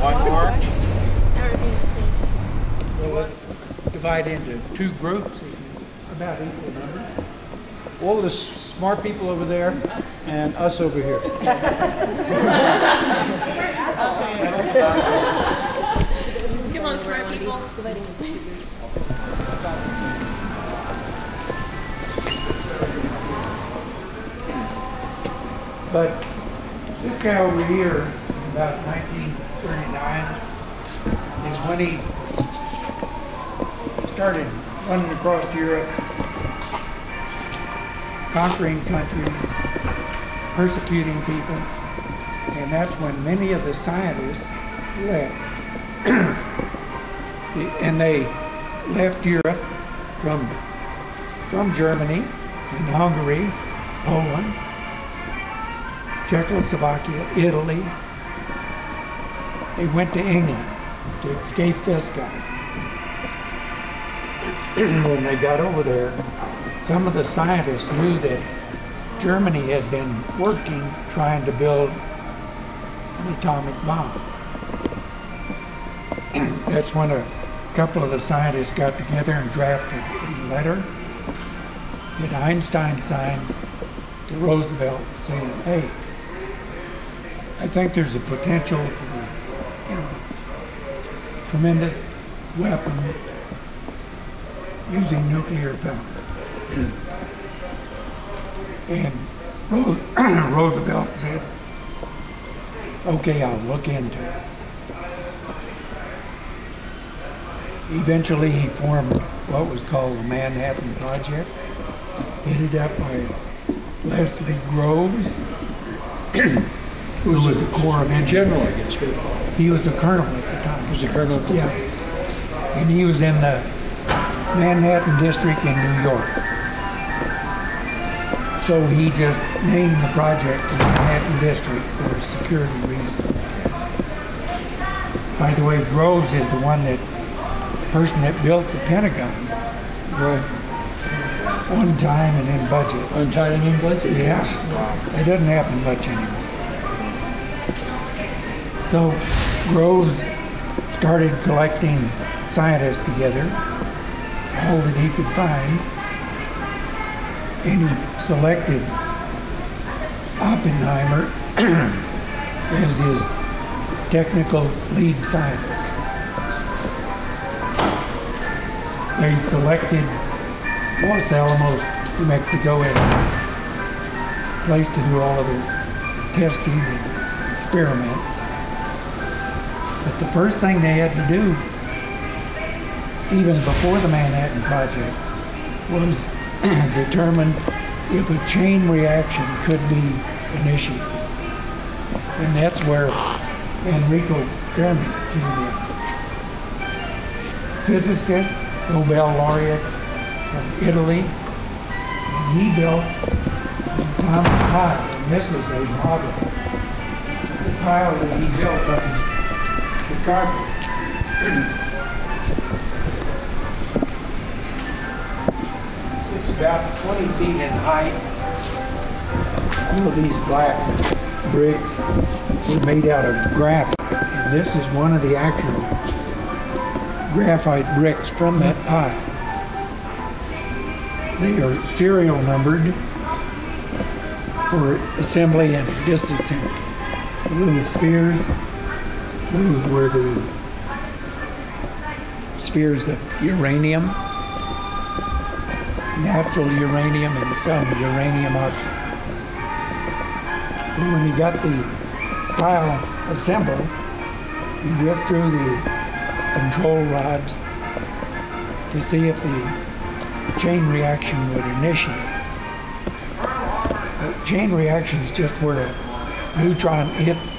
One more. Well, let's divide into two groups, about equal numbers. All the smart people over there and us over here. Come on, smart people. But this guy over here, about 1939, is when he started running across Europe, conquering countries, persecuting people, and that's when many of the scientists left. And they left Europe from Germany and Hungary, Poland, Czechoslovakia, Italy. They went to England to escape this guy. When they got over there, some of the scientists knew that Germany had been working trying to build an atomic bomb. That's when a couple of the scientists got together and drafted a letter that Einstein signed to Roosevelt saying, hey, I think there's a potential for, tremendous weapon using nuclear power. And Roosevelt said, okay, I'll look into it. Eventually he formed what was called the Manhattan Project, headed up by Leslie Groves, who was the Corps of Engineers. General, I guess, right? He was the colonel at the time. He was a colonel? Yeah. And he was in the Manhattan District in New York. So he just named the project the Manhattan District for security reasons. By the way, Groves is the person that built the Pentagon. Right. On time and in budget. On time and in budget? Yes. Wow. It doesn't happen much anymore. So Groves started collecting scientists together, all that he could find, and he selected Oppenheimer as his technical lead scientist. They selected Los Alamos, New Mexico, as a place to do all of the testing and experiments. But the first thing they had to do, even before the Manhattan Project, was determine if a chain reaction could be initiated. And that's where Enrico Fermi came in. Physicist, Nobel laureate from Italy, and he built an atomic pile. And this is a model. The pile that he built up in Chicago. It's about 20 feet in height. All of these black bricks were made out of graphite, and this is one of the actual graphite bricks from that pile. They are serial numbered for assembly and disassembly. The little spheres, those were the spheres of uranium, natural uranium, and some uranium oxide. But when you got the pile assembled, you went through the control rods to see if the chain reaction would initiate. The chain reaction is just where a neutron hits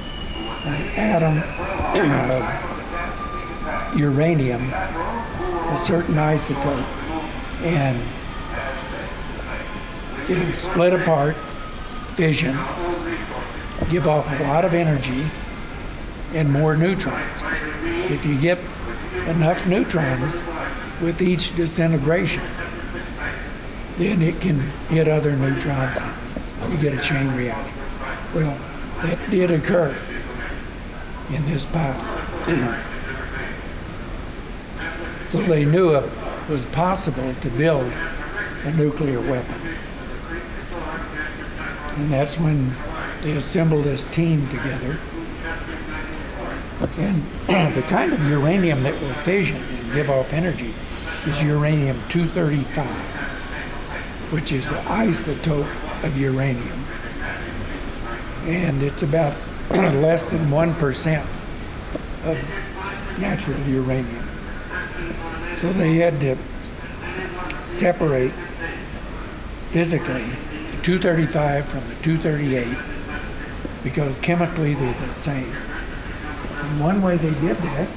an atom of uranium, a certain isotope, and it'll split apart, fission, give off a lot of energy and more neutrons. If you get enough neutrons with each disintegration, then it can hit other neutrons and you get a chain reaction. Well, that did occur in this pile. So they knew it was possible to build a nuclear weapon. And that's when they assembled this team together. And the kind of uranium that will fission and give off energy is uranium-235, which is an isotope of uranium. And it's about less than 1% of natural uranium. So they had to separate physically the 235 from the 238 because chemically they're the same. And one way they did that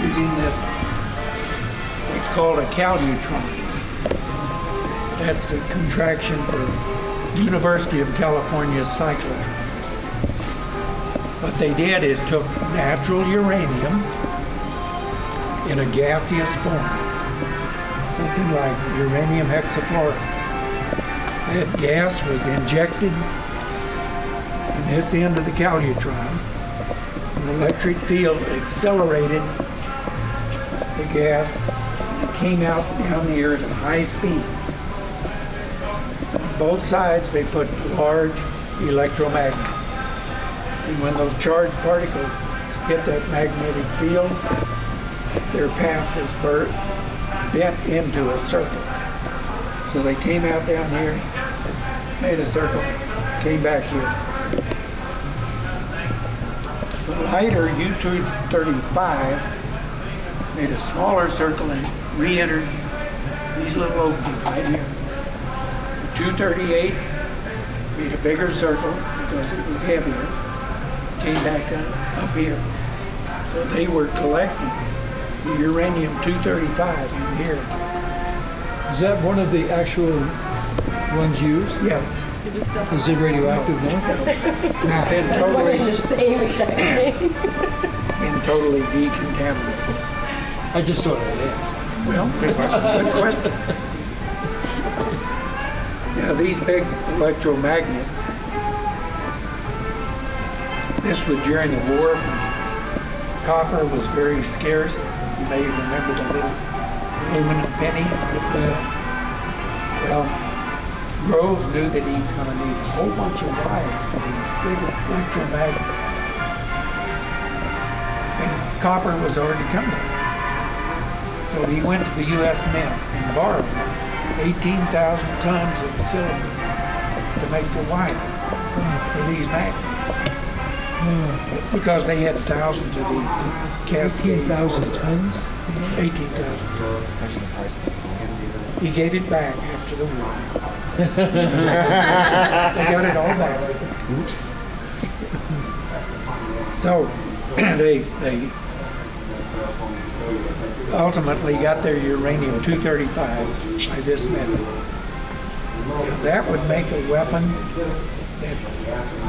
using this, what's called a calutron. That's a contraction for University of California cyclotron. What they did is took natural uranium in a gaseous form, something like uranium hexafluoride. That gas was injected in this end of the calutron. An electric field accelerated the gas and it came out down here at high speed. On both sides they put large electromagnets. And when those charged particles hit that magnetic field, their path was bent into a circle. So they came out down here, made a circle, came back here. The lighter U-235 made a smaller circle and re-entered these little openings right here. The 238 made a bigger circle because it was heavier, came back up here. So they were collecting the uranium-235 in here. Is that one of the actual ones used? Yes. Is it radioactive now? It's been totally, been totally decontaminated. I just thought I'd ask. Well, good question. Now these big electromagnets, this was during the war. Copper was very scarce. You may remember the little aluminum pennies that we got. Well, Groves knew that he's going to need a whole bunch of wire for these big electromagnets. And copper was already coming. So he went to the U.S. Mint and borrowed 18,000 tons of silver to make the wire for these magnets. Because they had thousands of these. 18,000 tons? 18,000 tons. He gave it back after the war. They got it all back. Oops. So they ultimately got their uranium-235 by this method. Now, that would make a weapon that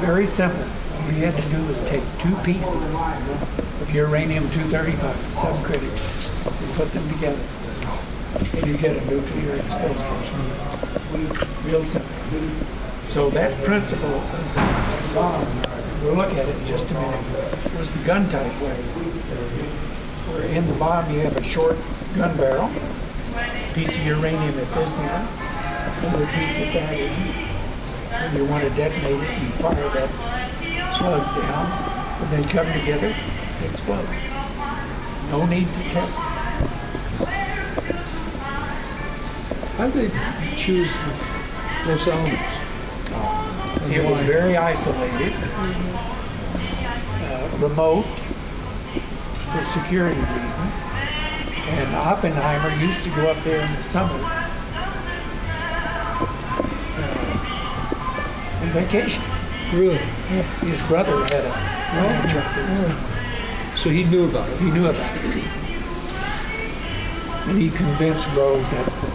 very simple. All you had to do was take two pieces of uranium-235, subcritical, and put them together. And you get a nuclear explosion. Real simple. So that principle of the bomb, we'll look at it in just a minute, was the gun-type weapon. Where in the bomb you have a short gun barrel, piece of uranium at this end, another piece at that end. When you want to detonate it, you fire that slug down. When they come together, they explode. No need to test it. How did they choose Los Alamos? It was very isolated, remote for security reasons. And Oppenheimer used to go up there in the summer on vacation. Really? Yeah. His brother had a ranch up there somewhere. So he knew about it? He knew about it. And he convinced Groves that's the place.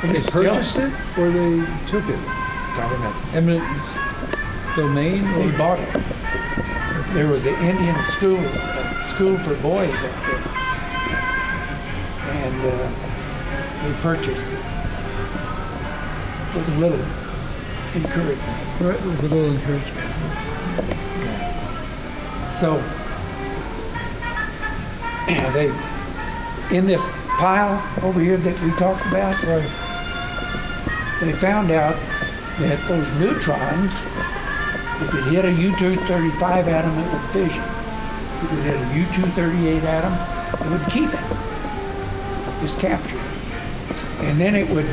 And they purchased it or they took it? Government. Eminent domain? Or? They bought it. There was the Indian school for boys up there. they purchased it with a little encouragement. Right, with a little encouragement. So they, in this pile over here that we talked about, they found out that those neutrons, if it hit a U-235 atom, it would fission. If it hit a U-238 atom, it would keep it, just capture it. And then it would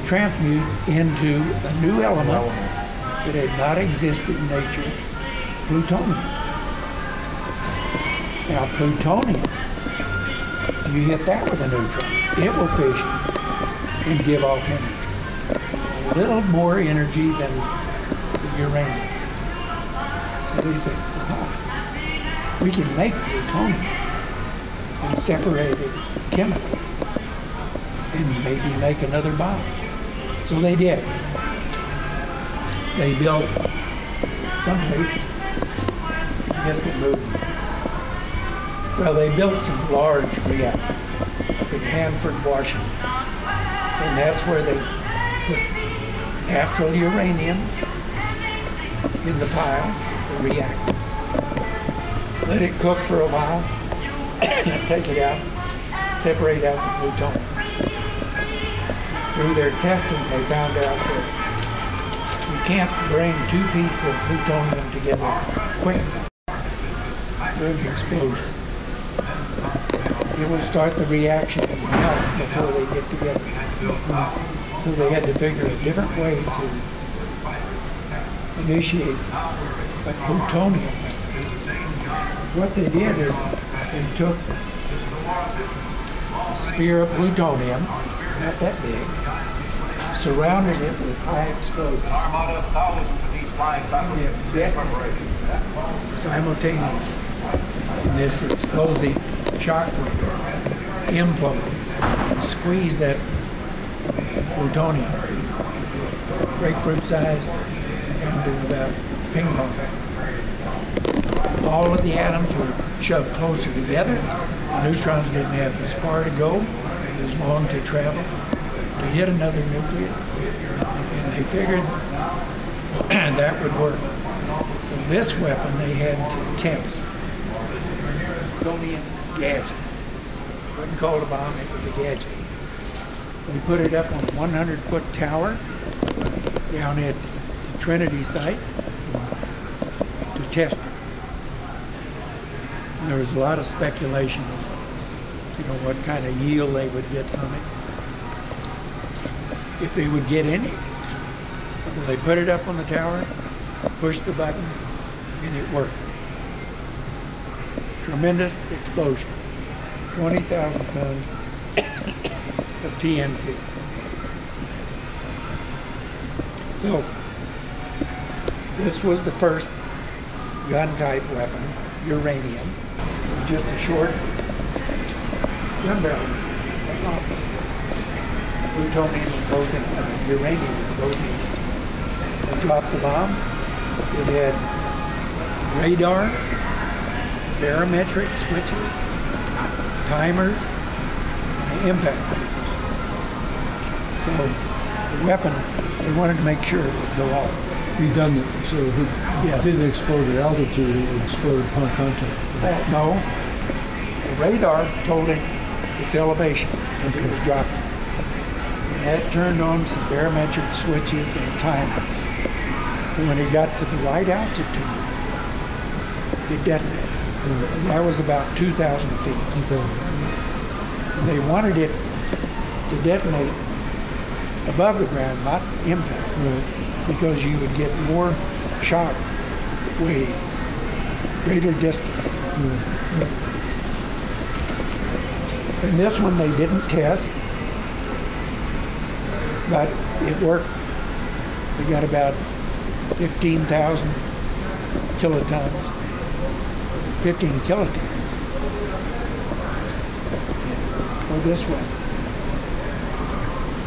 transmute into a new element that had not existed in nature, plutonium. Now plutonium, you hit that with a neutron, it will fission and give off energy. A little more energy than the uranium. So they said, aha, we can make plutonium and separate it chemically and maybe make another bomb. So they did. They built someplace, I guess they moved. Well, they built some large reactors up in Hanford, Washington. And that's where they put natural uranium in the pile, the reactor. Let it cook for a while, take it out, separate out the plutonium. Through their testing, they found out that you can't bring two pieces of plutonium together quick enough during the explosion. It will start the reaction and melt before they get together. So they had to figure a different way to initiate a plutonium. What they did is they took a sphere of plutonium, not that big, surrounded it with high explosives, and it detonated simultaneously. And this explosive shock wave imploded and squeezed that plutonium, grapefruit size, down to about ping pong. All of the atoms were shoved closer together. The neutrons didn't have as far to go, as long to travel to hit another nucleus. And they figured that would work. So this weapon they had to test. Plutonium gadget. Wasn't called a bomb, it was a gadget. We put it up on a 100-foot tower down at the Trinity site to test it. And there was a lot of speculation on, what kind of yield they would get from it, if they would get any. So they put it up on the tower, pushed the button, and it worked. Tremendous explosion. 20,000 tons of TNT. So, this was the first gun-type weapon, uranium. Just a short gun barrel. Plutonium and both uranium and both ends. They dropped the bomb. It had radar, barometric switches, timers, and impact wheels. So the weapon, they wanted to make sure it would go off. Redundant, so if it didn't explode at altitude, it would explode upon contact. No, the radar told it its elevation as it was dropping. And that turned on some barometric switches and timers. And when it got to the right altitude, it detonated. That was about 2,000 feet. And they wanted it to detonate above the ground, not impact, because you would get more shock wave, greater distance. And this one they didn't test, but it worked. We got about 15,000 kilotons. 15 kilotons. Or this one.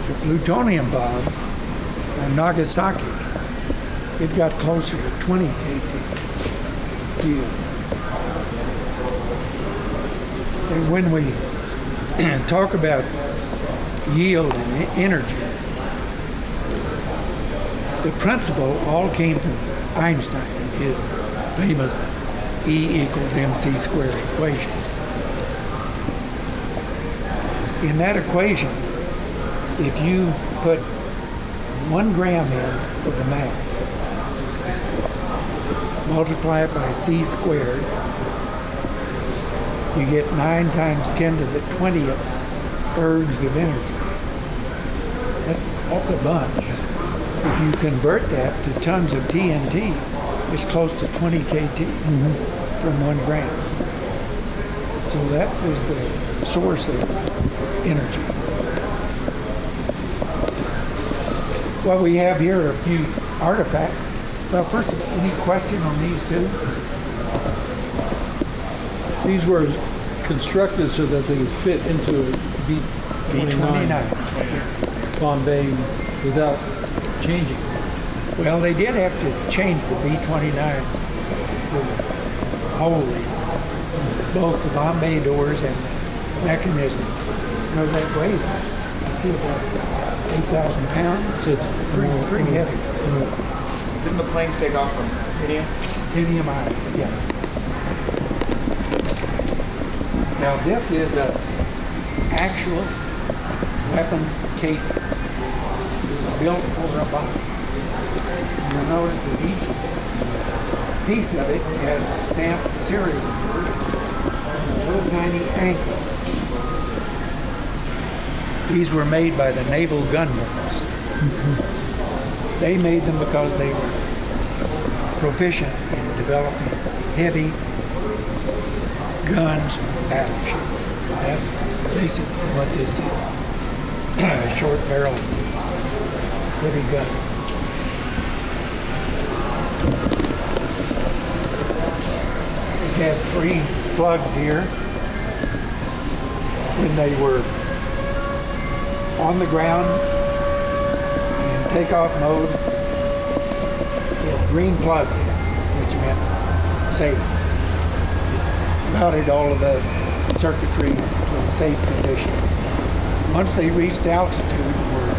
The plutonium bomb on Nagasaki, it got closer to 20 KT yield. And when we talk about yield and energy. The principle all came from Einstein and his famous E equals mc squared equation. In that equation, if you put 1 gram in for the mass, multiply it by c squared, you get 9 times 10 to the 20th ergs of energy. That's a bunch. If you convert that to tons of TNT, it's close to 20 kT from 1 gram. So that was the source of energy. What we have here are a few artifacts. Well, first, any question on these two? These were constructed so that they could fit into a B-29 Bombay without changing. Well, they did have to change the B-29s with hole leads, both the Bombay doors and the mechanism. Because that weighs, you see, about 8,000 pounds. It's pretty heavy. Didn't the planes take off from Tinian? Tinian Island, yeah. Now this is a actual weapons casing. It's built for a bomb. You'll notice that each piece of it has a stamped serial number and a little tiny anchor. These were made by the Naval Gunworks. They made them because they were proficient in developing heavy guns and battleships. That's basically what this is. A short barrel, heavy gun. These had 3 plugs here. When they were on the ground in takeoff mode, they had green plugs in, which meant safe. Routed all of the circuitry to a safe condition. Once they reached altitude and were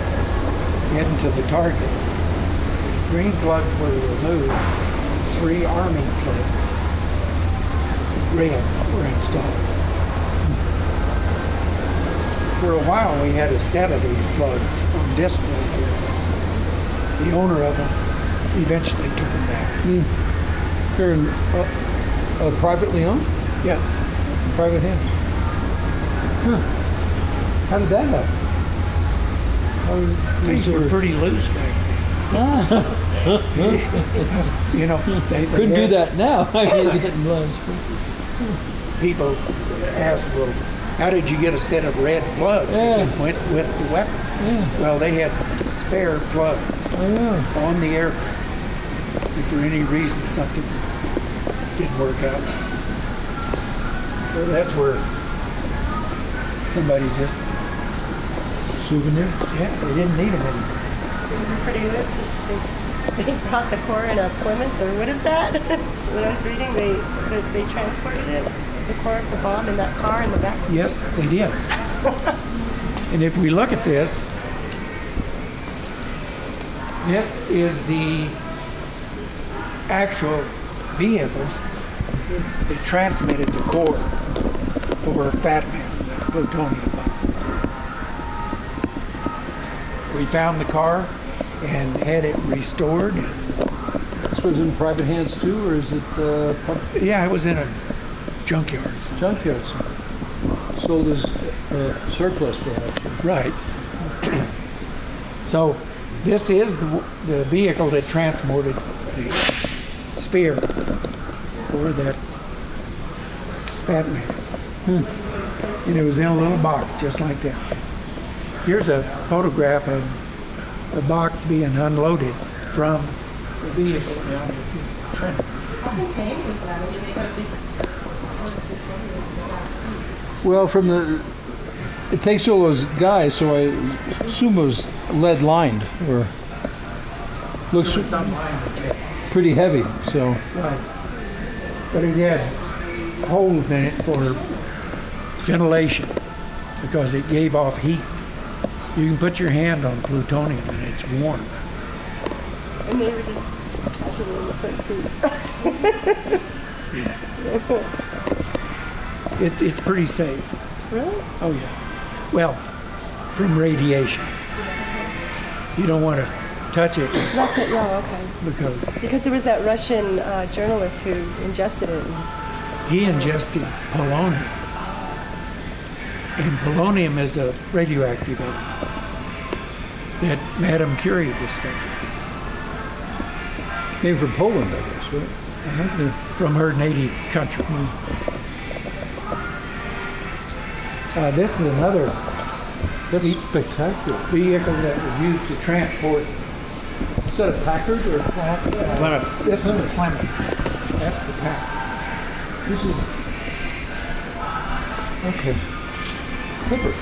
heading to the target, green plugs were removed, 3 arming plugs, red, were installed. For a while we had a set of these plugs on display here. The owner of them eventually took them back. They're privately owned? Yes. Private hands. Huh. How did that happen? These were pretty loose back then. You know, they Couldn't do that now. You're getting lost. People ask, well, how did you get a set of red plugs that went with the weapon? Yeah. Well, they had spare plugs on the aircraft. If for any reason something didn't work out. So that's where somebody just Souvenir? Yeah, they didn't need them anymore. These are pretty loose. They brought the core in a Plymouth, or what is that? When I was reading, they transported it, the core of the bomb, in that car in the back seat. Yes, they did. And if we look at this is the actual vehicle that transmitted the core for Fat Man, the plutonium bomb. We found the car and had it restored. This was in private hands too, or is it Yeah, it was in a junkyard. junkyard? Sold as surplus, perhaps. Right. So this is the vehicle that transported the spear for that Fat Man. And it was in a little box just like that. Here's a photograph of the box being unloaded from the vehicle down at Trinity. How contained was that? I mean, they got a big Well, from it takes all those guys, so I assume it was lead lined, or looks pretty heavy. So. Right. But it had holes in it for ventilation, because it gave off heat. You can put your hand on plutonium and it's warm. And they were just casually in the front seat. It's pretty safe. Really? Oh yeah. Well, from radiation. You don't want to touch it That's it. No, okay. Because there was that Russian journalist who ingested it. he ingested polonium. And polonium is a radioactive element that Madame Curie discovered Came from Poland, I guess, right? Yeah. from her native country. This is another That's spectacular. vehicle that was used to transport. Is that a Packard or? Plymouth. This is the Plymouth. That's the Packard. This is. Okay. Clipper.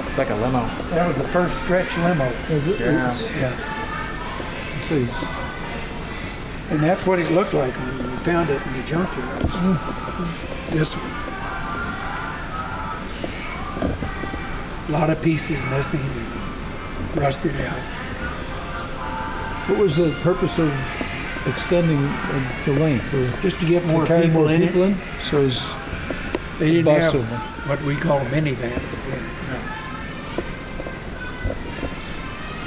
It's like a limo. That was the first stretch limo. Is it? Yeah. Yeah. See. And that's what it looked like when we found it in the junkyard. This one. A lot of pieces missing and rusted out. What was the purpose of extending the length? Or Just to get more to carry people more in people it. in? So it's They didn't bus have of them. what we call minivans then.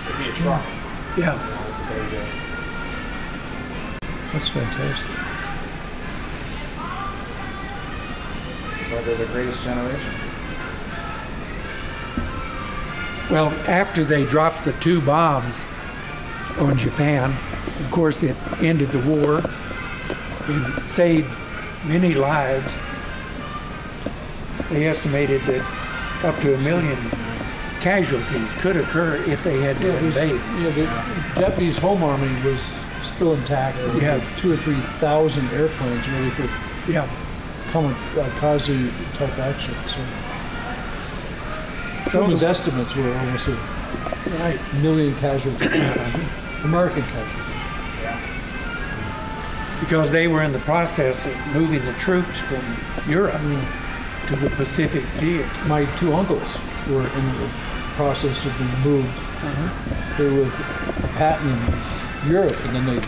It'd be a truck. Yeah. That's very good. That's fantastic. That's why they're the greatest generation. Well, after they dropped the 2 bombs on Japan, of course it ended the war and saved many lives. They estimated that up to 1 million casualties could occur if they had to invade. Yeah, the Japanese home army was still intact. They Yes. had 2,000 or 3,000 airplanes ready for Yeah. kamikaze type action. So Truman's estimates were almost Right. 1 million casualties, American casualties. Because they were in the process of moving the troops from Europe to the Pacific theater. My 2 uncles were in the process of being moved. They were with Patton in Europe, and then they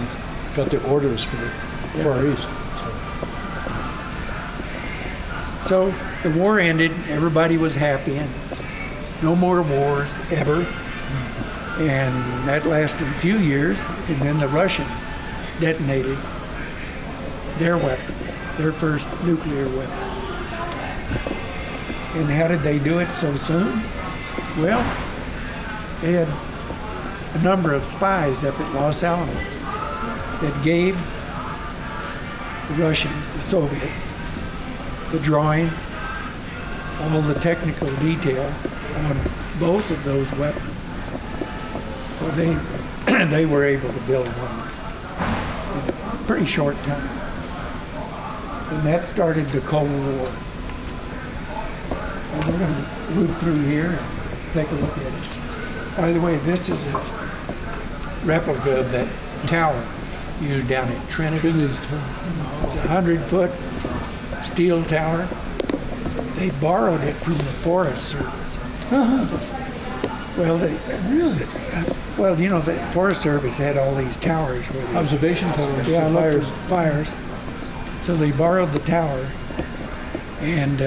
got their orders for the Far East. So the war ended, everybody was happy, and no more wars ever. And that lasted a few years, and then the Russians detonated their weapon, their first nuclear weapon. And how did they do it so soon? Well, they had a number of spies up at Los Alamos that gave the Russians, the Soviets, the drawings, all the technical detail on both of those weapons. So they were able to build one in a pretty short time. And that started the Cold War. And we're going to move through here and take a look at it. By the way, this is a replica of that tower used down at Trinity. It's a 100-foot steel tower. They borrowed it from the Forest Service. Well, you know, the Forest Service had all these towers where they Observation towers. yeah, for look fires. for fires. So they borrowed the tower and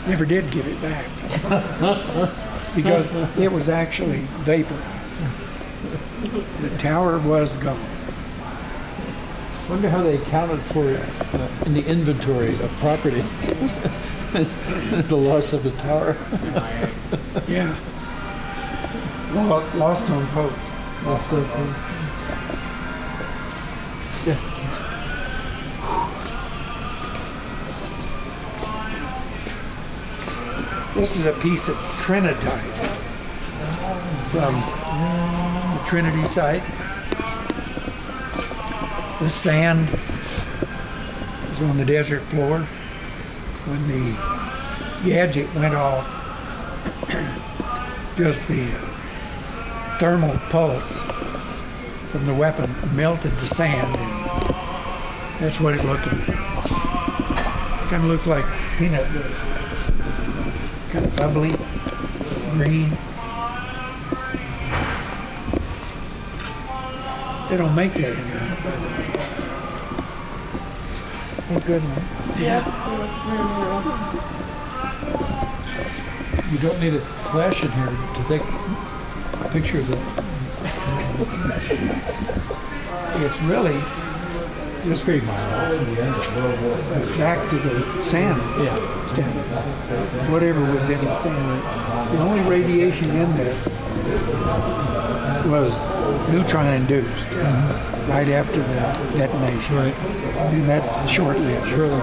never did give it back because it was actually vaporized. The tower was gone. Wonder how they accounted for it in the inventory of property. The loss of the tower. Yeah. Lost on post. Lost of yeah. This is a piece of trinitite from the Trinity site. The sand was on the desert floor when the gadget went off. Just the thermal pulse from the weapon melted the sand, and that's what it looked like. Kind of looks like peanut butter. kind of bubbly, green. They don't make that anymore, by the way. Oh, good one. Yeah. You don't need a flash in here to take a picture of it. It's really It's very mild. back to the sand Yeah. standard. Whatever was in the sand. The only radiation in this was neutron induced right after the detonation. Right. And that's short-lived. Surely.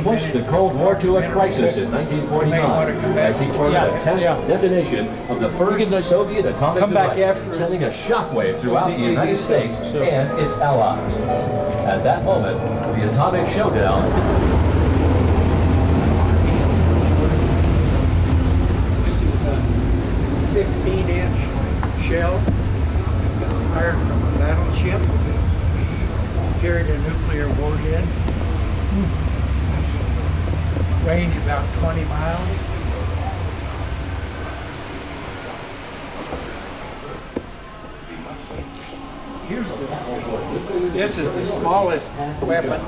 Pushed the Cold War to a crisis in 1945 as he ordered a test detonation of the first Soviet atomic come back device, after sending a shockwave throughout the United States So- and its allies. At that moment, the atomic showdown. This is a 16-inch shell fired from a battleship. Carried a nuclear warhead. Range about 20 miles. This is the smallest weapon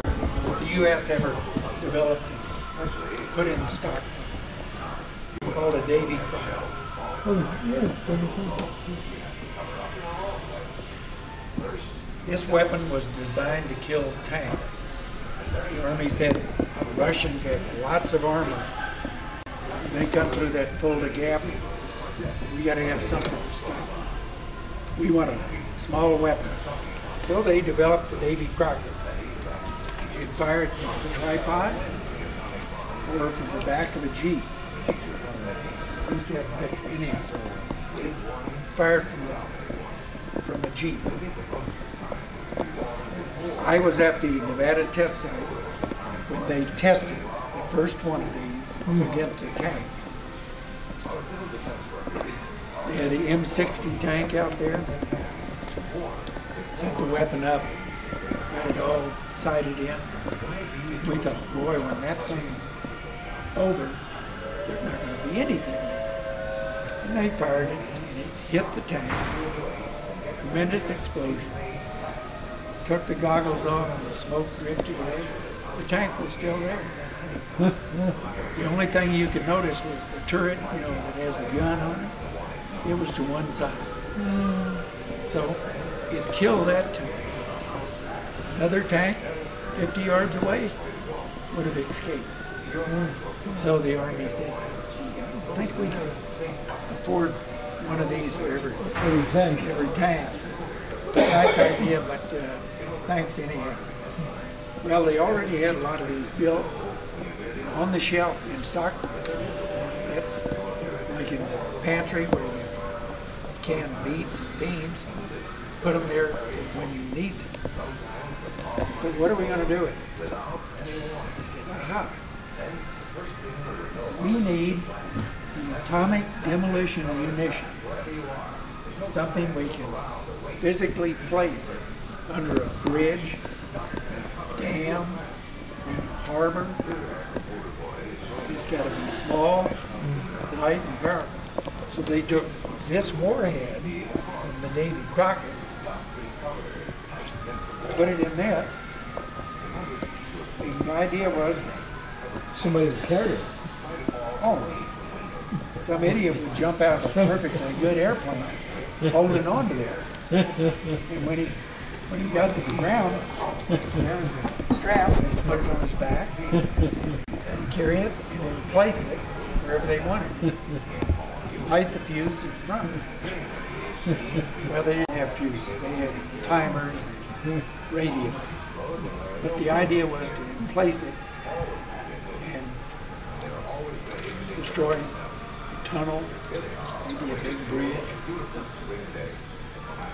that the U.S. ever developed and put in stock. Called a Davy Crockett. This weapon was designed to kill tanks. The Army said the Russians had lots of armor. When they come through that Fulda Gap, we got to have something to stop them. We want a small weapon. So they developed the Davy Crockett. You could fire it from a tripod or from the back of a Jeep. Used to have a picture anyhow. Fired from a Jeep. I was at the Nevada test site when they tested the first one of these against a tank. They had an M60 tank out there. Set the weapon up, got it all sighted in. We thought, boy, when that thing's over, there's not going to be anything there. And they fired it, and it hit the tank. Tremendous explosion. Took the goggles off, and the smoke drifted away. The tank was still there. The only thing you could notice was the turret, you know, that has a gun on it. It was to one side. So it killed that tank. Another tank, 50 yards away, would have escaped. So the Army said, gee, I don't think we can afford one of these for every tank. Nice idea, but thanks anyhow. Well, they already had a lot of these built on the shelf in stockpile. That's like in the pantry where you can beets and beans, put them there when you need them. So what are we going to do with it? They said, aha, we need an atomic demolition munition, something we can physically place under a bridge, dam, in a harbor. It's got to be small, light, and powerful. So they took this warhead from the Davy Crockett, put it in this, and the idea was, Somebody would carry it. oh, some idiot would jump out of a perfectly good airplane holding on to this. And when he got to the ground, there was a strap, and he put it on his back, and carry it, and then place it wherever they wanted. Light the fuse and run. Well, they didn't have fuses. They had timers and radio. But the idea was to place it and destroy a tunnel, maybe a big bridge, something.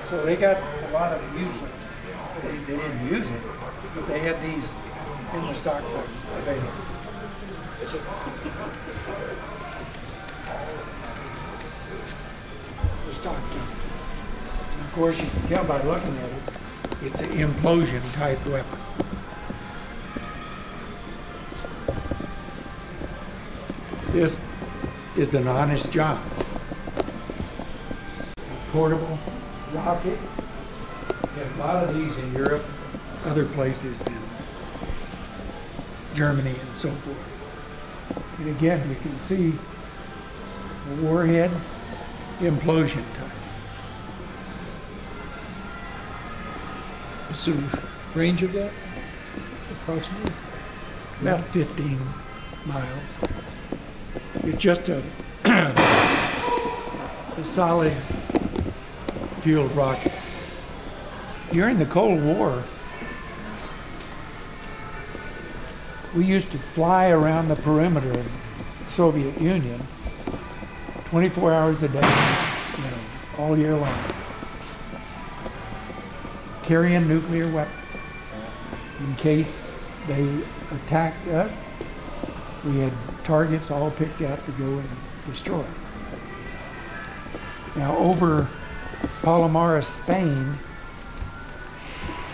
So they got a lot of use of it. They didn't use it, but they had these in the stockpile available. The stockpile. And of course, you can tell by looking at it, it's an implosion type weapon. This is an honest job. Portable rocket. We have a lot of these in Europe, other places in Germany and so forth. And again, you can see the warhead implosion time. What's the range of that? Approximately? About 15 miles. It's just a solid fueled rocket. During the Cold War, we used to fly around the perimeter of the Soviet Union 24 hours a day, all year long, carrying nuclear weapons in case they attacked us. We had targets all picked out to go and destroy. Now over Palomares, Spain,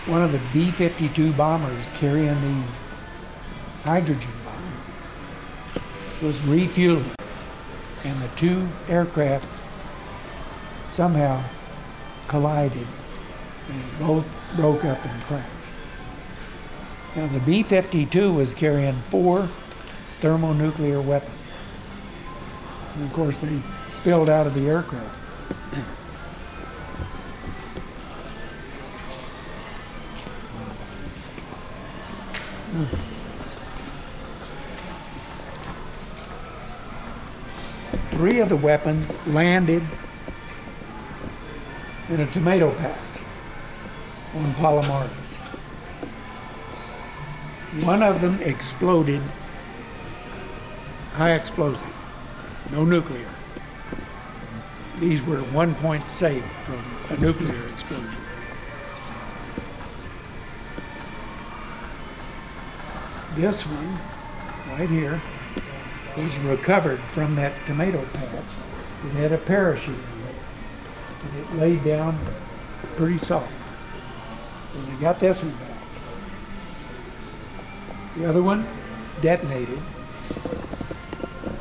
one of the B-52 bombers carrying these hydrogen bombs was refueling, and the two aircraft somehow collided and both broke up and crashed. Now the B-52 was carrying 4 thermonuclear weapons. And of course they spilled out of the aircraft. Three of the weapons landed in a tomato patch on Palomares. One of them exploded, high explosive, no nuclear. These were 1 point safe from a nuclear explosion. This one, right here, was recovered from that tomato patch. It had a parachute on it, and it laid down pretty soft. And we got this one back. The other one detonated,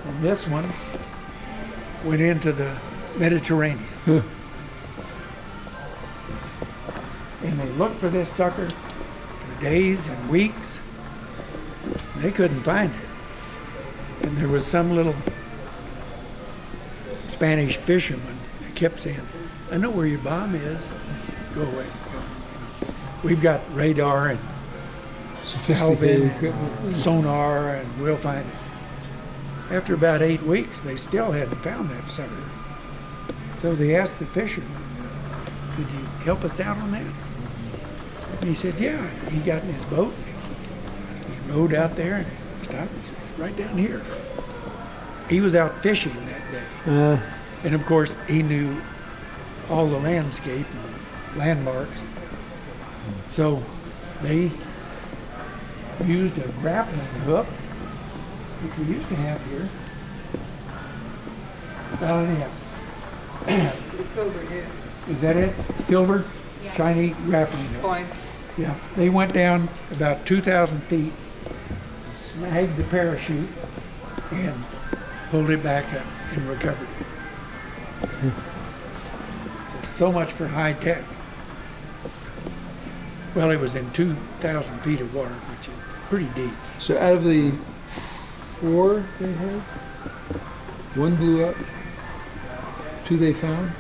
and this one went into the Mediterranean. And they looked for this sucker for days and weeks. They couldn't find it. And there was some little Spanish fisherman that kept saying, "I know where your bomb is." Go away. We've got radar and Sophisticated and sonar, and we'll find it. After about 8 weeks, they still hadn't found that sucker. So they asked the fisherman, "Could you help us out on that?" And he said, "Yeah." He got in his boat, he rowed out there and stopped. He says, "Right down here." He was out fishing that day. And of course, he knew all the landscape and landmarks. So they used a grappling hook, which we used to have here. Well, anyhow. It's over here. Is that it? Silver, shiny grappling hook. Points. Yeah, they went down about 2,000 feet, snagged the parachute, and pulled it back up and recovered it. So much for high tech. Well, it was in 2,000 feet of water, which is pretty deep. So out of the 4 they had, 1 blew up, 2 they found?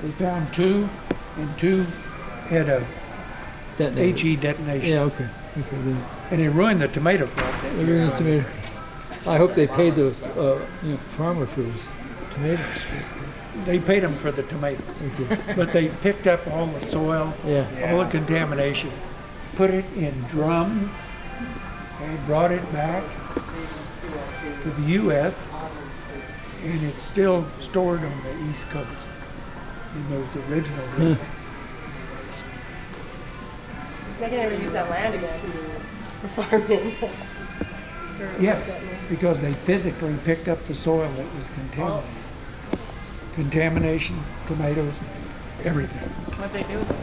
They found 2, and 2 had a Detonated. HE detonation. Yeah, okay. Then. And it ruined the tomato crop that It year. ruined the by the tomato. way. I hope they paid the farmer for his tomatoes. They paid them for the tomatoes, Okay. but they picked up all the soil, Yeah. all the contamination, put it in drums, and brought it back to the U.S., and it's still stored on the East Coast in those original. They can never use that land again for farming. Yes, because they physically picked up the soil that was contaminated. Contamination, tomatoes, everything. What'd they do with it?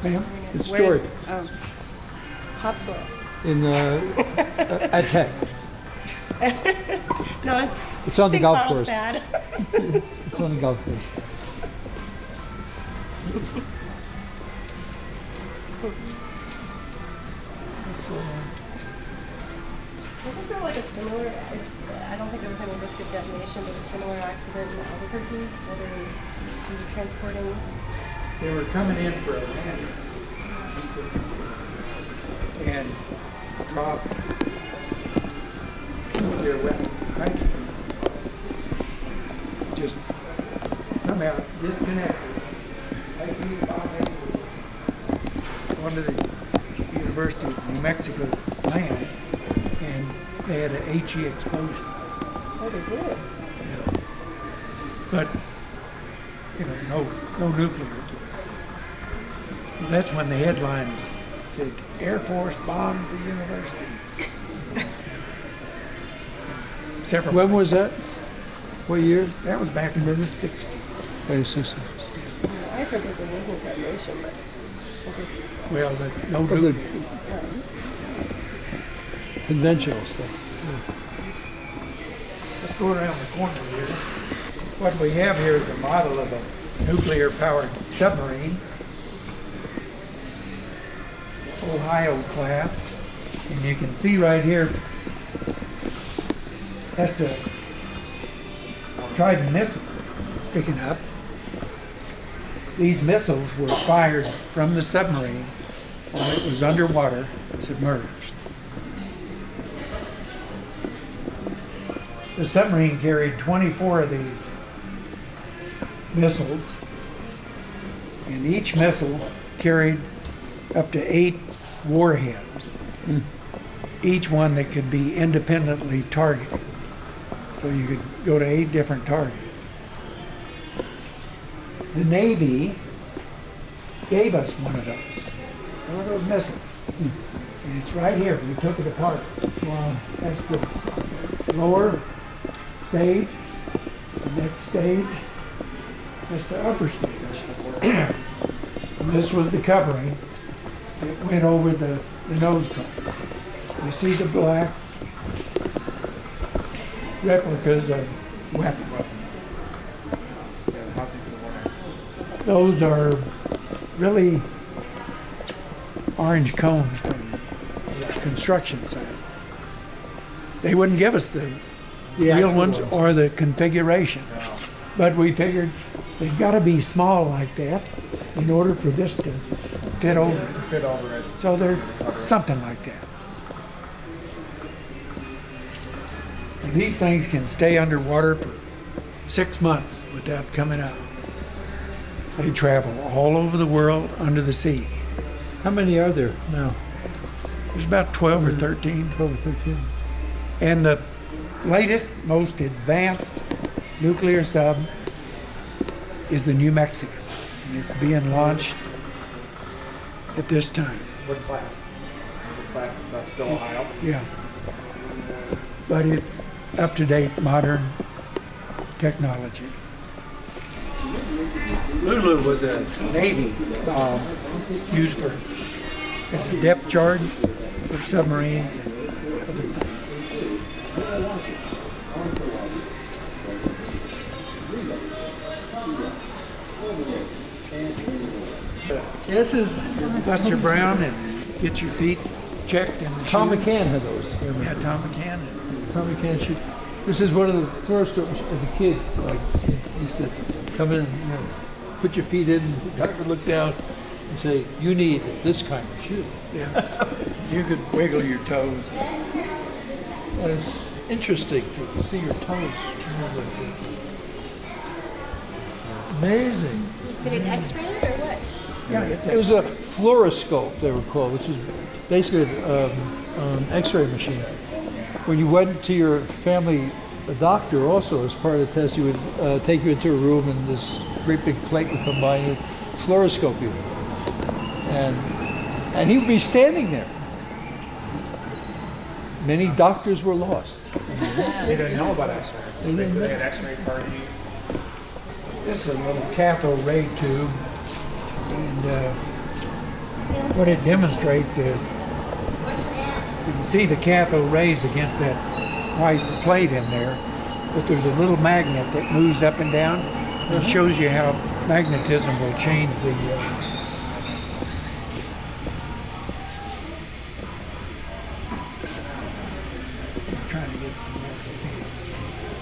Ma'am? It's Where- stored Oh, Topsoil. in at Tech. No, It's on the in golf course. Carlsbad. It's on the golf course. Wasn't there like a similar, I don't think there was any risk of detonation, but a similar accident in Albuquerque where they were transporting? They were coming in for a landing and dropped nuclear weapon hydrogen. Just somehow disconnected. Onto the University of New Mexico land, and they had an HE explosion. Oh, they did? Yeah. But, you know, no nuclear to it. Well, that's when the headlines said, Air Force bombs the university. Several. When was that? What year? That was back in the 60s. 1960. I heard that there wasn't detonation, but I guess. Well, no Of the nuclear. conventional stuff. Let's go around the corner here. What we have here is a model of a nuclear-powered submarine, Ohio class, and you can see right here, that's a Trident missile sticking up. These missiles were fired from the submarine while it was underwater, submerged. The submarine carried 24 of these missiles, and each missile carried up to 8 warheads, each one that could be independently targeted. So you could go to 8 different targets. The Navy gave us one of those missiles. And it's right here. We took it apart. Wow. That's the lower stage, the next stage, that's the upper stage. And this was the covering that went over the nose cone. You see the black replicas of weapons. Yeah, housing for the warheads. Those are really orange cones from the construction site. They wouldn't give us the real actual ones or the configuration. But we figured they've got to be small like that in order for this to fit over it. To fit over it. So they're something like that. And these things can stay underwater for 6 months without coming up. They travel all over the world under the sea. How many are there now? There's about 12 or 13. 12 or 13. And the latest, most advanced nuclear sub is the New Mexican. And it's being launched at this time. What class? What class is that? Still Ohio? Yeah. But it's up-to-date, modern technology. Lulu was a Navy bomb used for as a depth charge for submarines and other things. This is Buster Brown and get your feet checked in the Tom shoe. McCann had those. Yeah, Tom McCann. Tom McCann shoot. This is one of the first, as a kid, like, he used to come in, you know, put your feet in, look down, and say, "You need this kind of shoe." Yeah. You could wiggle your toes. And it's interesting to see your toes. Amazing. Did it X-ray it or what? Yeah, it's It was a fluoroscope, they were called, which is basically an X-ray machine. When you went to your family doctor also, as part of the test, he would take you into a room and this great big plate would come by and he'd fluoroscope you. And he would be standing there. Many doctors were lost. They didn't know about X-rays. They had X-ray parties. This is a little cathode ray tube, and what it demonstrates is you can see the cathode rays against that white plate in there, but there's a little magnet that moves up and down. It shows you how magnetism will change the I'm trying to get some more.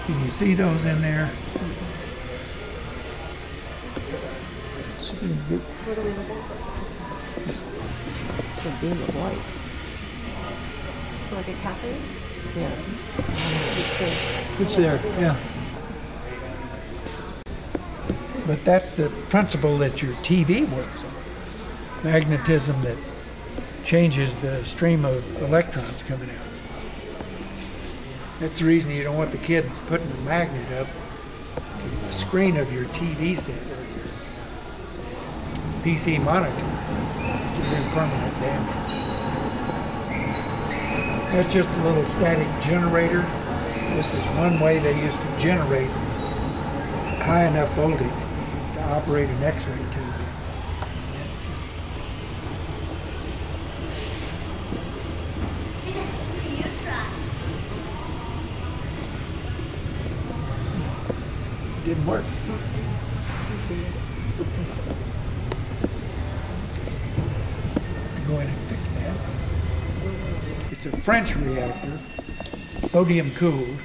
Can you see those in there? The beam of light. Like a cathode? Yeah. It's there, yeah. But that's the principle that your TV works on. Magnetism that changes the stream of electrons coming out. That's the reason you don't want the kids putting a magnet up to the screen of your TV set or your PC monitor to bring permanent damage. That's just a little static generator. This is one way they used to generate high enough voltage to operate an X-ray tube. Didn't work. Go in and fix that. It's a French reactor, sodium cooled,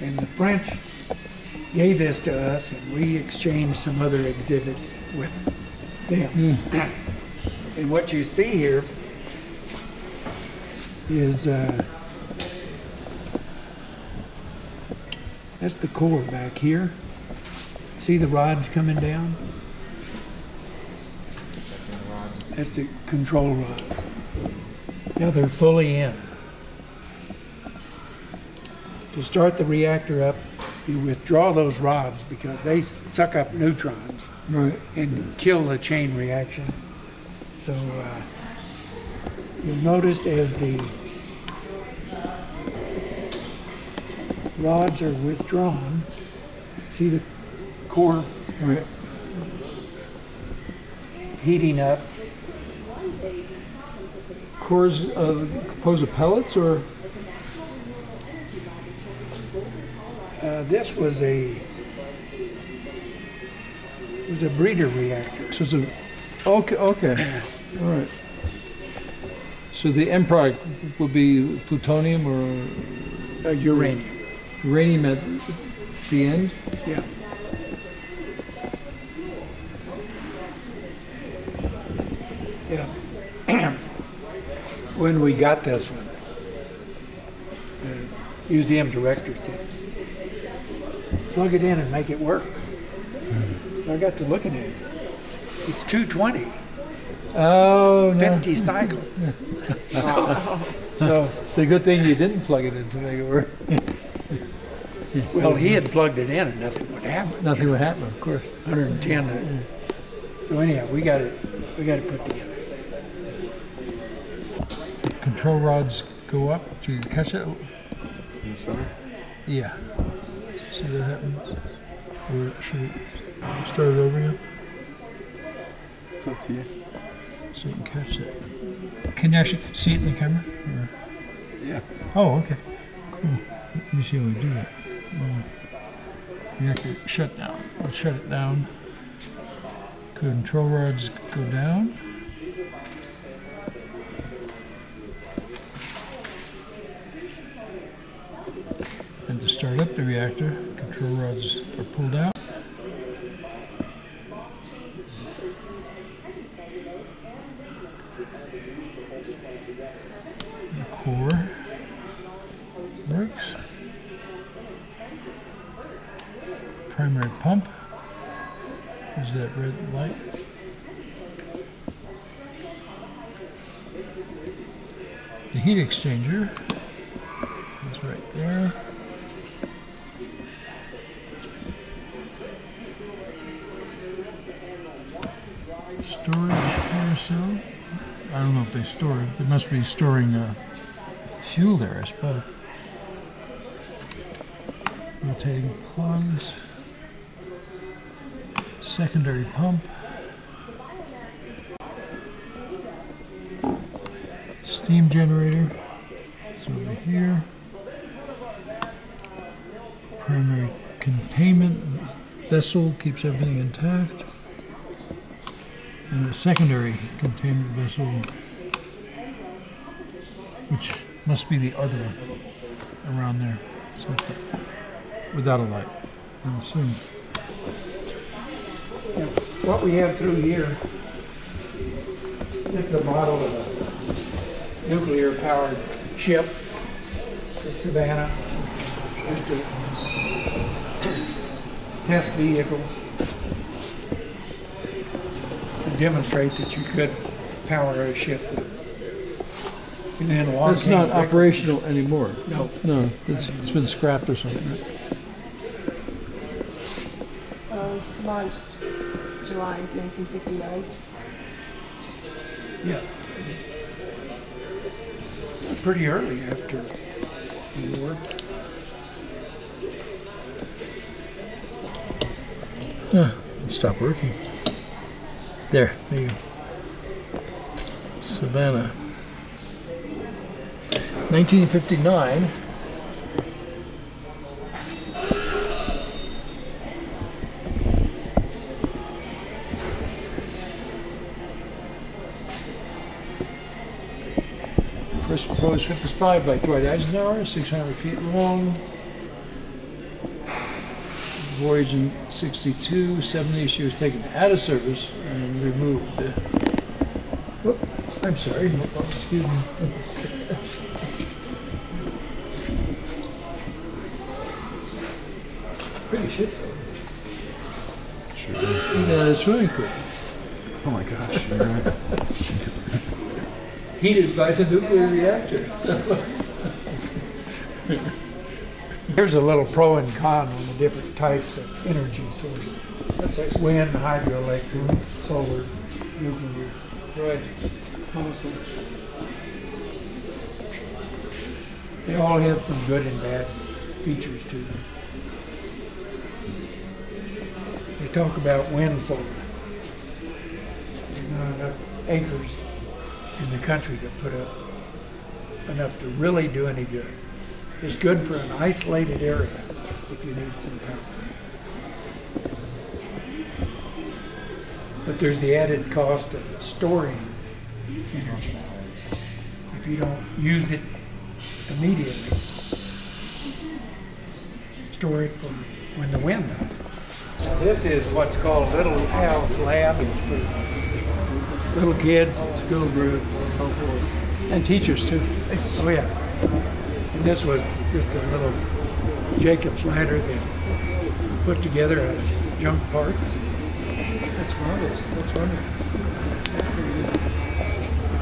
and the French gave this to us, and we exchanged some other exhibits with them. And what you see here is that's the core back here. See the rods coming down? That's the control rod. Now they're fully in. To start the reactor up, you withdraw those rods because they suck up neutrons and kill the chain reaction. So you'll notice as the rods are withdrawn, see the core heating up. Cores composed of pellets, or this was a breeder reactor. so it's a okay, all right. So the end product would be plutonium or Uranium. uranium at the end. Yeah. Yeah. When we got this one, the museum director said, plug it in and make it work. So I got to looking at it. It's 220, Oh, no. 50 cycles. So, It's a good thing you didn't plug it in to make it work. well, he had plugged it in and nothing would happen. Nothing would happen, of course. 110. So anyhow, we got it put together. Control rods go up to catch it. In the center? Yeah. See that happen? Or should it start it over again? It's up to you. So you can catch it. Can you actually see it in the camera? Or? Yeah. Oh, okay. Cool. Let me see how we do that. Reactor shut down. Let's shut it down. Control rods go down. And to start up the reactor, control rods are pulled out. The core works. Primary pump is that red light. The heat exchanger is right there. Storage carousel. I don't know if they store it. They must be storing fuel there, I suppose. Rotating plugs. Secondary pump. Steam generator. It's over here. primary containment vessel keeps everything intact. And a secondary containment vessel, which must be the other one around there. So it's without a light, I assume. What we have through here, this is a model of a nuclear-powered ship, the Savannah. Just a test vehicle to demonstrate that you could power a ship. And then along It's not operational anymore. No. No, it's been scrapped or something. Launched July 1959. Yes. Pretty early after the war. Stop working. There you go. Savannah. 1959. First proposed ship was 5 by Dwight Eisenhower, 600 feet long. Voyage in 62, 70, she was taken out of service and removed. Whoop, I'm sorry, excuse me. Pretty ship though. Sure is. Even a swimming pool. Oh my gosh, you're right. Heated by the nuclear reactor. There's a little pro and con on the different types of energy sources. That's excellent. Wind, hydroelectric, solar, nuclear. Right. Awesome. They all have some good and bad features to them. They talk about wind solar. There's not enough acres in the country to put up enough to really do any good. It's good for an isolated area if you need some power. But there's the added cost of storing energy. If you don't use it immediately, store it for when the wind dies. This is what's called Little Al's Lab. It's for little kids, school groups, and so forth. And teachers too. Oh yeah. And this was just a little Jacob's ladder that we put together out of junk parts. That's marvelous. That's wonderful.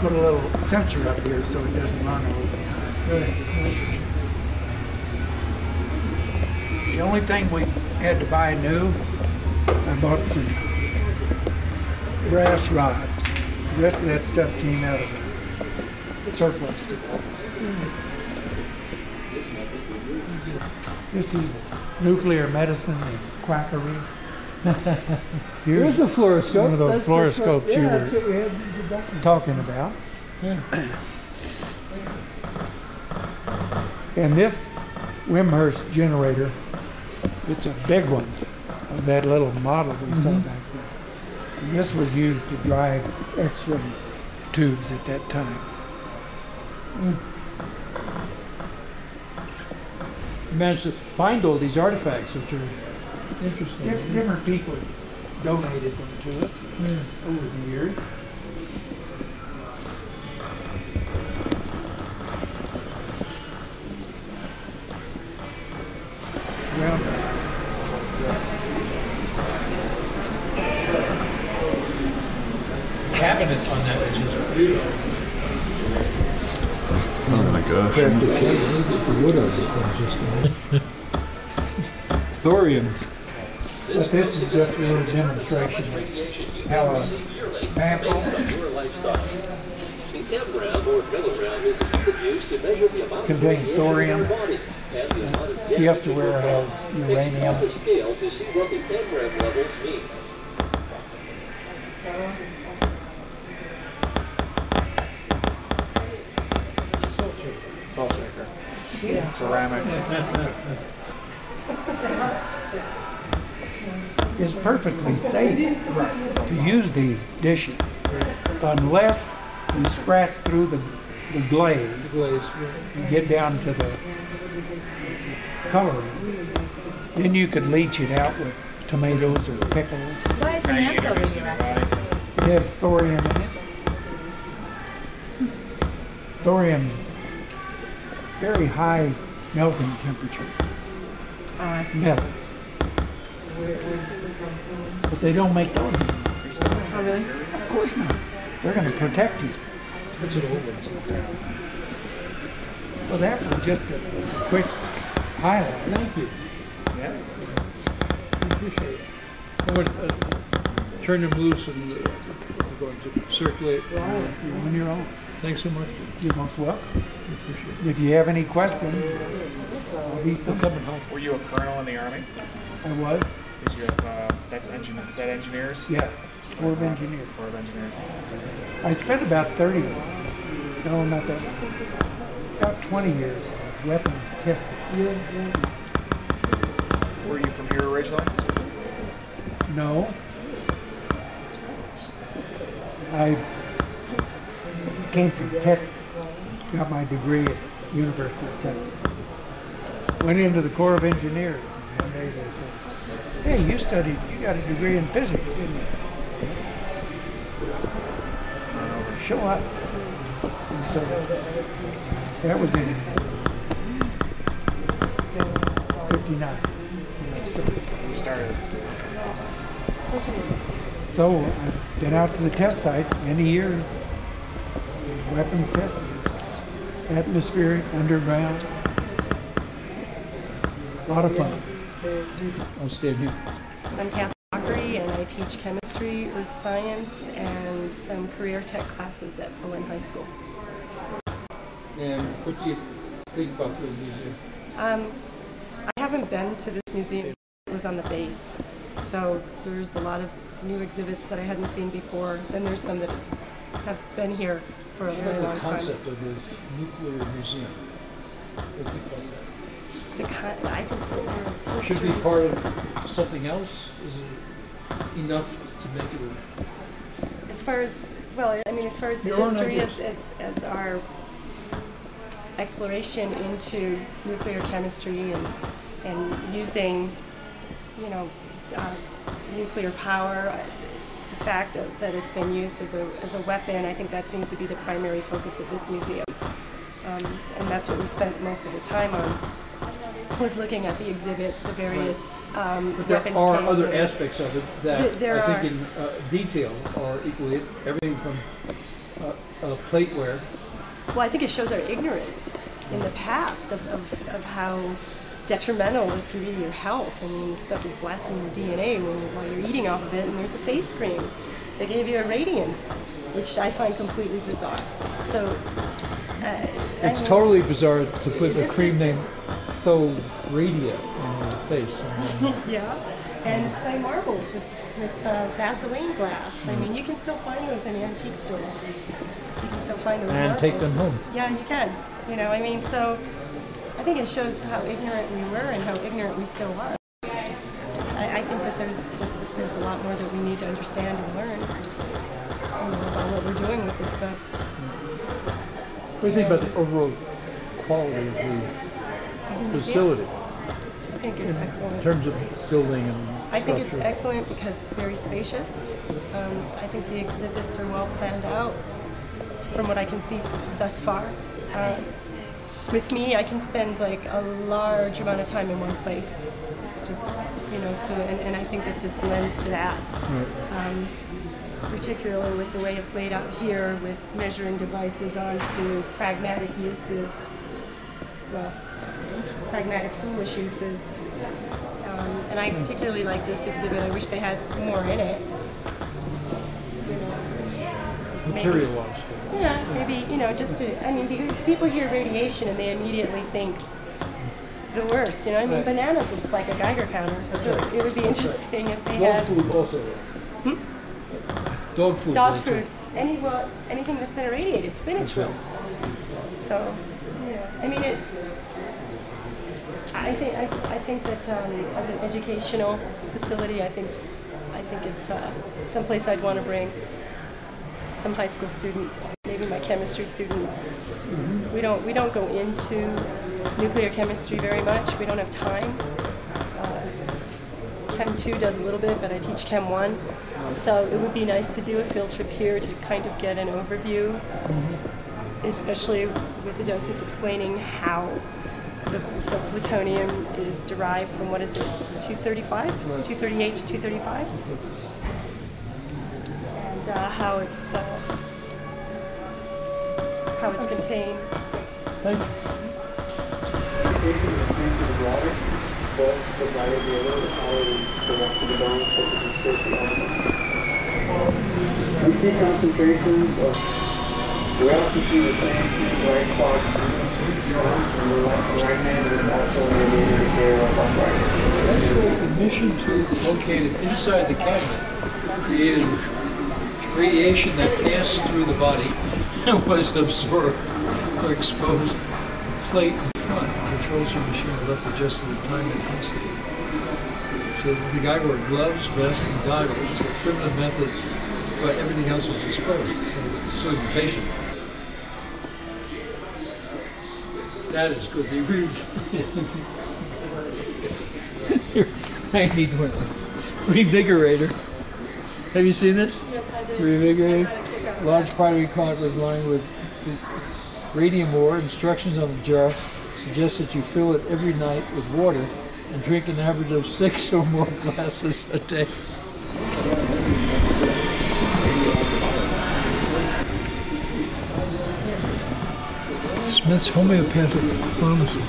Put a little sensor up here so it doesn't run all the time. Right. The only thing we had to buy new, I bought some brass rods. The rest of that stuff came out of the surplus. This is nuclear medicine and quackery. Here's the fluoroscope. One of those fluoroscopes you that's were what we had talking about. Yeah. And this Wimhurst generator, it's a big one of that little model we saw back there. And this was used to drive X-ray tubes at that time. You managed to find all these artifacts, which are interesting. Different people donated them to us over the years. Well, The cabinet on that is just beautiful. Oh my gosh. The wood of it is just thorium. but this is just a little demonstration of how a mantle contains thorium. Fiestaware has uranium. Salt shaker. Ceramics. It's perfectly safe to use these dishes unless you scratch through the glaze. You get down to the coloring. Then you could leach it out with tomatoes or pickles. Why is the mantle radioactive? It has thorium in it. Thorium's very high melting temperature. Oh, I see. Metal. But they don't make those anymore. Oh, really? Of course not. They're going to protect you. Well, that was just a quick highlight. Thank you. Yes. Appreciate it. I'm going to turn them loose and we're going to circulate. You're on your own. Thanks so much. You're most welcome. Appreciate it. If you have any questions, I'll be I'm coming home. Were you a colonel in the Army? I was. Did you have, is that engineers? Yeah, Corps of Engineers. Corps of Engineers. I spent about 30, no, not that, about 20 years weapons testing. Were you from here originally? No. I came from Texas, got my degree at University of Texas. Went into the Corps of Engineers, and one day they said, "Hey, you got a degree in physics, didn't you? Show up." And so that was in 59. You started. So I've been out to the test site many years, weapons testing, atmospheric, underground, a lot of fun. I'll stand here. I'm Kathy Dockery, and I teach chemistry, earth science, and some career tech classes at Bowen High School. And what do you think about the museum? I haven't been to this museum. It was on the base, so there's a lot of new exhibits that I hadn't seen before. Then there's some that have been here for a really long The time. concept of the nuclear museum. What do you think about that? I think there is history. Should be part of something else? Is it enough to make it As far as, well, I mean, as far as the Your own history ideas. as our exploration into nuclear chemistry and using, you know, nuclear power, the fact that it's been used as a weapon, I think that seems to be the primary focus of this museum. And that's what we spent most of the time on, was looking at the exhibits, the various But there weapons are cases. other aspects of it that There I think in detail are equally everything from plateware. Well, I think it shows our ignorance in the past of how detrimental this can be to your health. I mean, this stuff is blasting your DNA while you're eating off of it, and there's a face cream that gave you a radiance, which I find completely bizarre. So, It's totally bizarre to put a This cream is- named Thoradia on your face. yeah, and play marbles with Vaseline glass. I mean, you can still find those in antique stores. You can still find those And marbles. take them home. Yeah, you can. You know, I mean, so I think it shows how ignorant we were and how ignorant we still are. I think that there's a lot more that we need to understand and learn, you know, about what we're doing with this stuff. What do you think about the overall quality of the facility I think it's in excellent. terms of building and I think it's structure? excellent because it's very spacious. I think the exhibits are well planned out from what I can see thus far. With me, I can spend like a large amount of time in one place. Just, you know, so, and I think that this lends to that. Particularly with the way it's laid out here with measuring devices onto pragmatic uses, well, pragmatic foolish uses. And I particularly like this exhibit. I wish they had more in it. You know, Material-wise. yeah, maybe, you know, just to, I mean, because people hear radiation and they immediately think the worst, you know? I mean, Right. bananas will spike a Geiger counter. So it would be interesting if they Dog had food also. Dog food. dog also. food, anything that's been irradiated, spinach will. So, yeah, I mean, I think that as an educational facility, I think it's someplace I'd want to bring some high school students, maybe my chemistry students. Mm-hmm. We don't go into nuclear chemistry very much. We don't have time. Chem 2 does a little bit, but I teach Chem 1. So it would be nice to do a field trip here to kind of get an overview, especially with the docents explaining how the plutonium is derived from, what is it, 235? 238 to 235? And how it's contained. Thank you. We see concentrations of the altitude of fancy white spots on the right hand and also in the indicator of upright. The actual emission tube located inside the cabinet created radiation that passed through the body and was absorbed or exposed. Plate in front controls your machine left adjusted the time and intensity. So the guy wore gloves, vests, and goggles with primitive methods, but everything else was exposed, so the patient. That is good. They I need one of those. Revigorator. Have you seen this? Yes, I did. Revigorator. Large pottery cart was lined with radium ore. Instructions on the jar suggest that you fill it every night with water and drink an average of 6 or more glasses a day. Smith's Homeopathic Pharmacy.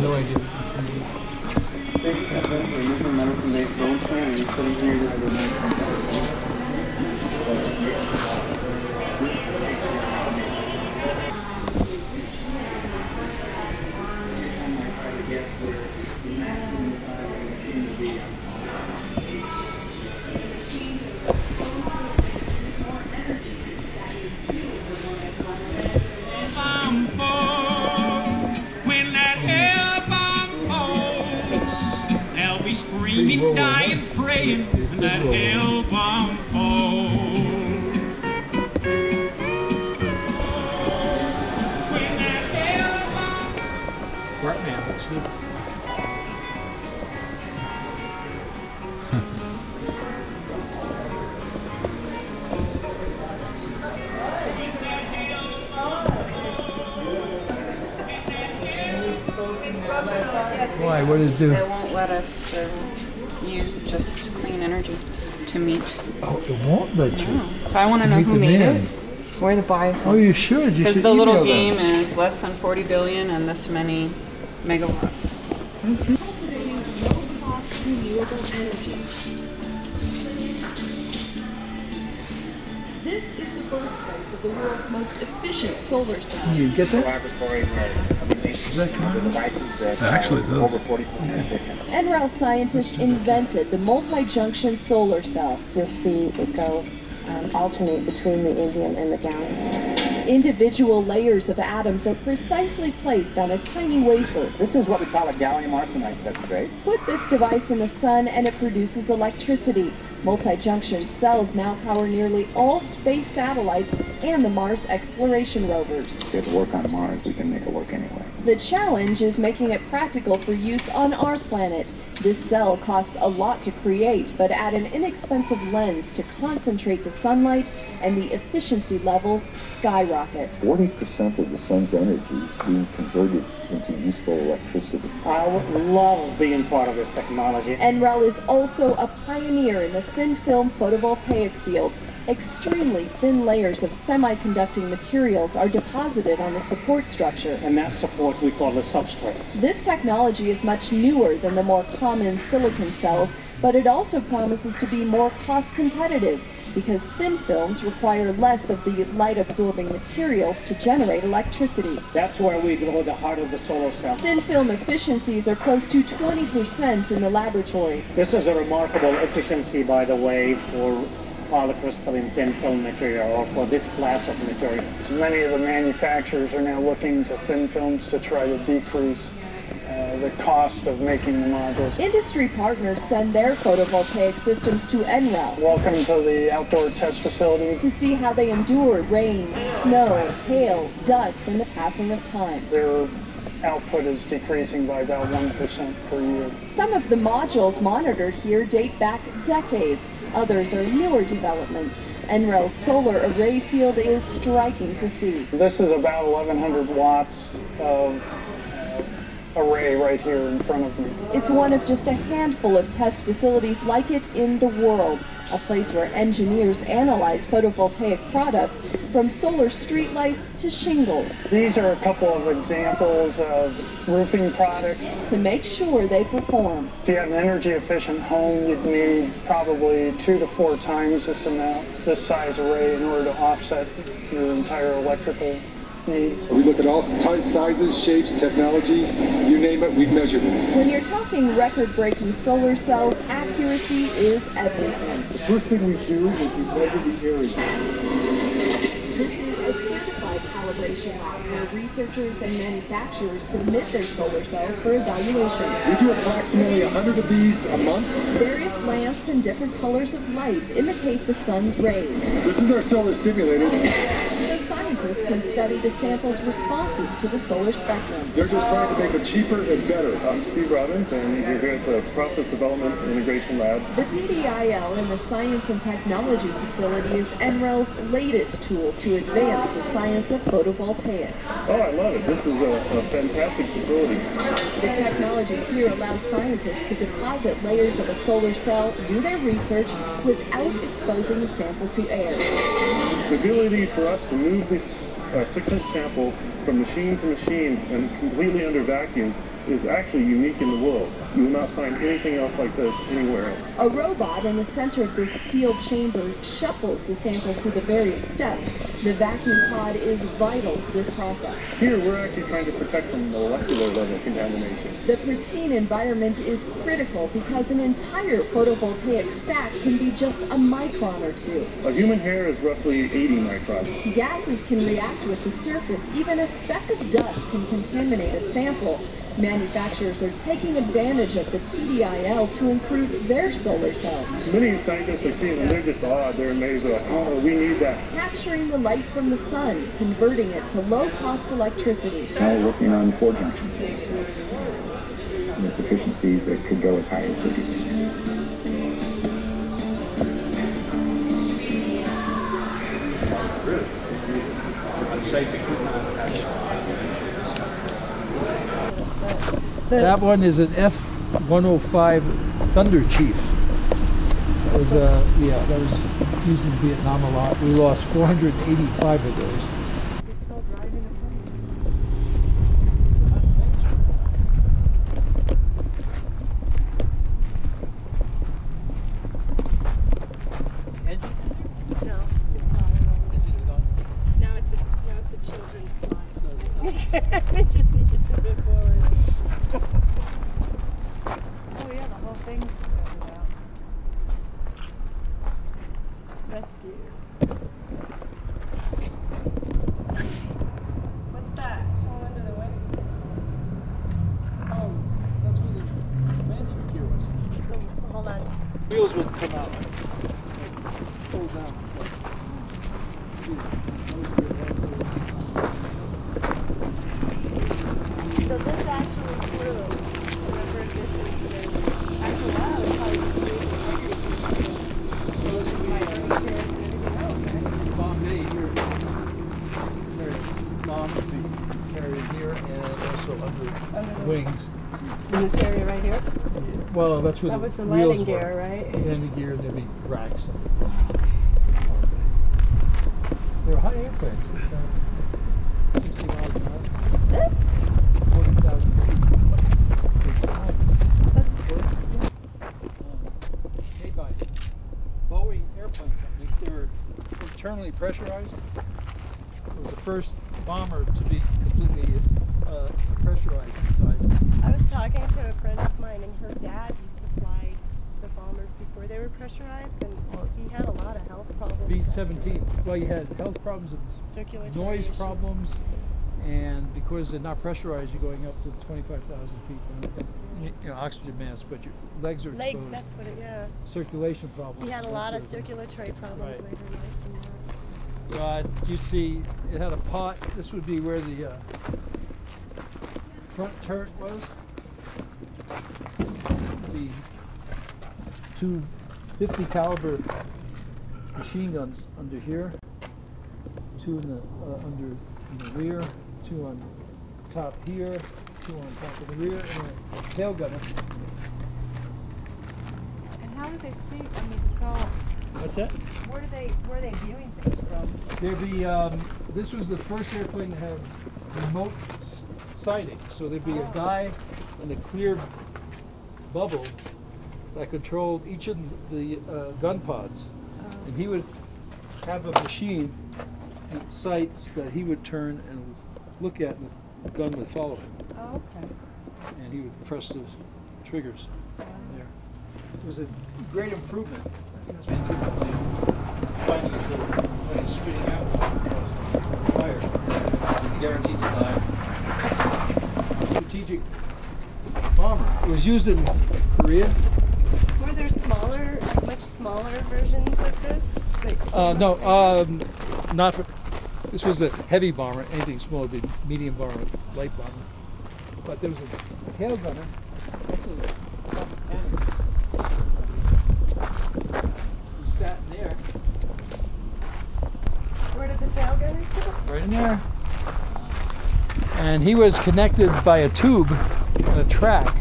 No idea. Screaming, dying, praying, and that hell bomb falls. When that hell bomb falls. Bartman, that's good. Why? What does it do? They won't let us use just clean energy to meet. Oh, it won't let you. No. So I want to know who made it, where the bias is. Oh, you should. You Because should the little email game is less than 40 billion and this many megawatts. This is the birthplace of the world's most efficient solar cell. You get that? Laboratory where Does that come out? devices that Actually, it does. over 40% efficient. NREL scientists invented the multi-junction solar cell. You'll see it go alternate between the indium and the gallium. Individual layers of atoms are precisely placed on a tiny wafer. This is what we call a gallium arsenide substrate. Put this device in the sun and it produces electricity. Multi-junction cells now power nearly all space satellites and the Mars exploration rovers. If we have to work on Mars, we can make it work anyway. The challenge is making it practical for use on our planet. This cell costs a lot to create, but add an inexpensive lens to concentrate the sunlight and the efficiency levels skyrocket. 40% of the sun's energy is being converted into useful electricity. I would love being part of this technology. NREL is also a pioneer in the thin film photovoltaic field, Extremely thin layers of semiconducting materials are deposited on the support structure. And that support we call the substrate. This technology is much newer than the more common silicon cells, but it also promises to be more cost competitive because thin films require less of the light-absorbing materials to generate electricity. That's where we go to the heart of the solar cell. Thin film efficiencies are close to 20% in the laboratory. This is a remarkable efficiency, by the way, for polycrystalline thin film material, or for this class of material. Many of the manufacturers are now looking to thin films to try to decrease the cost of making the modules. Industry partners send their photovoltaic systems to NREL. Welcome to the outdoor test facility. To see how they endure rain, snow, hail, dust, and the passing of time. Their output is decreasing by about 1% per year. Some of the modules monitored here date back decades. Others are newer developments. NREL's solar array field is striking to see. This is about 1,100 watts of array right here in front of me. It's one of just a handful of test facilities like it in the world, a place where engineers analyze photovoltaic products from solar streetlights to shingles. These are a couple of examples of roofing products. To make sure they perform. If you had an energy efficient home, you'd need probably 2 to 4 times this amount, this size array, in order to offset your entire electrical needs. We look at all sizes, shapes, technologies, you name it, we've measured it. When you're talking record-breaking solar cells, accuracy is everything. The first thing we do is we measure the area. This is a certified calibration lab where researchers and manufacturers submit their solar cells for evaluation. We do approximately 100 of these a month. Various lamps and different colors of light imitate the sun's rays. This is our solar simulator. So scientists can study the sample's responses to the solar spectrum. They're just trying to make it cheaper and better. I'm Steve Robbins, and we're here at the Process Development Integration Lab. The PDIL in the Science and Technology Facility is NREL's latest tool to advance the science of photovoltaics. Oh, I love it. This is a fantastic facility. The technology here allows scientists to deposit layers of a solar cell, do their research, without exposing the sample to air. The ability for us to move this 6-inch sample from machine to machine and completely under vacuum is actually unique in the world. You will not find anything else like this anywhere else. A robot in the center of this steel chamber shuffles the samples through the various steps. The vacuum pod is vital to this process. Here, we're actually trying to protect from molecular level contamination. The pristine environment is critical because an entire photovoltaic stack can be just a micron or two. A human hair is roughly 80 microns. Gases can react with the surface. Even a speck of dust can contaminate a sample. Manufacturers are taking advantage of the PDIL to improve their solar cells. Many scientists I see them, they're just awed, they're amazed, like, oh, we need that. Capturing the light from the sun, converting it to low-cost electricity. Now we're working on 4 junction solar cells with efficiencies that could go as high as 50%. That one is an F-105 Thunder Chief. That was, that was used in Vietnam a lot. We lost 485 of those. You're still driving a plane. No, it's not. Engine's gone. Now it's a children's slide. They just need to tip it forward. Oh yeah, the whole thing's about rescue. What's that? Oh, under the wing. Oh, that's where the landing gear was. Oh, hold on. Wheels would come out. Pull down. So this actually flew. Whatever edition it is. Actually, wow, it's probably just Bombay here. Bombs be carried here and also under wings. in this area right here? Yeah. Well, that's where that was the wheels landing gear, were. right? Landing gear, and there'd be racks. They're hot airplanes. 60 miles an hour. This? 40,000 feet. Made by Boeing Airplane Company. They were internally pressurized. It was the first bomber to be completely pressurized inside. I was talking to a friend of mine, and her dad used to fly the bombers before they were pressurized, and he had a lot of health problems. B-17s. Well, you had health problems and circulatory noise issues. problems, and because they're not pressurized, you're going up to 25,000 feet. You know, oxygen mask, but your legs are exposed. Legs, that's what it, yeah. Circulation problems. He had a lot of circulatory problems Right. later in life. You'd see it had a pot. This would be where the front turret was. The two 50 caliber machine guns under here, two in the in the rear, two on top here, two on top of the rear, and a tail gunner. And how do they see? I mean, it's all. What's that? Where are they viewing things from? There'd be, this was the first airplane to have remote sighting. So there'd be a guy in a clear bubble that controlled each of the gun pods. And he would have a machine with sights that he would turn and look at, and the gun would follow him. Oh, okay. And he would press the triggers there. It was a great improvement. Finding it when it's spitting out fire. It's guaranteed to die. Strategic bomber. It was used in Korea. Were there smaller, much smaller versions of this? No, not for. This was a heavy bomber. Anything small would be medium bomber, light bomber. But there was a tail gunner. That's a cannon. Sat in there. Where did the tail gunner sit? Right in there. And he was connected by a tube and a track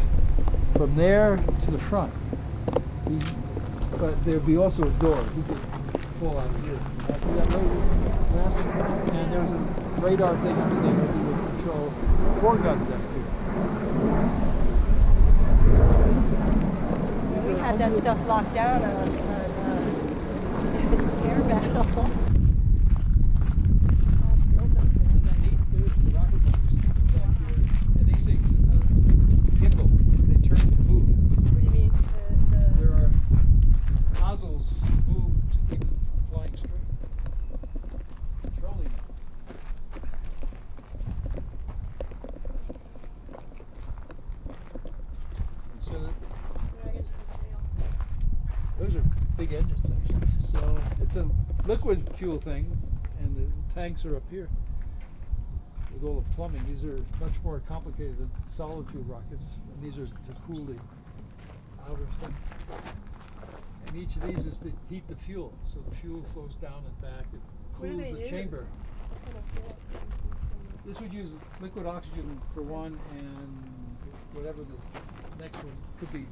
from there to the front. But there'd be also a door. He could fall out of here. And there was a radar thing under there that he would control 4 guns out here. We had that stuff locked down on air battle. And these things gimbal, they turn and move. What do you mean? There are nozzles moved to keep it from flying straight. Controlling it. So those are big engines actually. So it's a liquid fuel thing, and the tanks are up here. With all the plumbing, these are much more complicated than solid fuel rockets, and these are to cool the outer thing. And each of these is to heat the fuel, so the fuel flows down and back. It cools the chamber. This would use liquid oxygen for one, and whatever the next one could be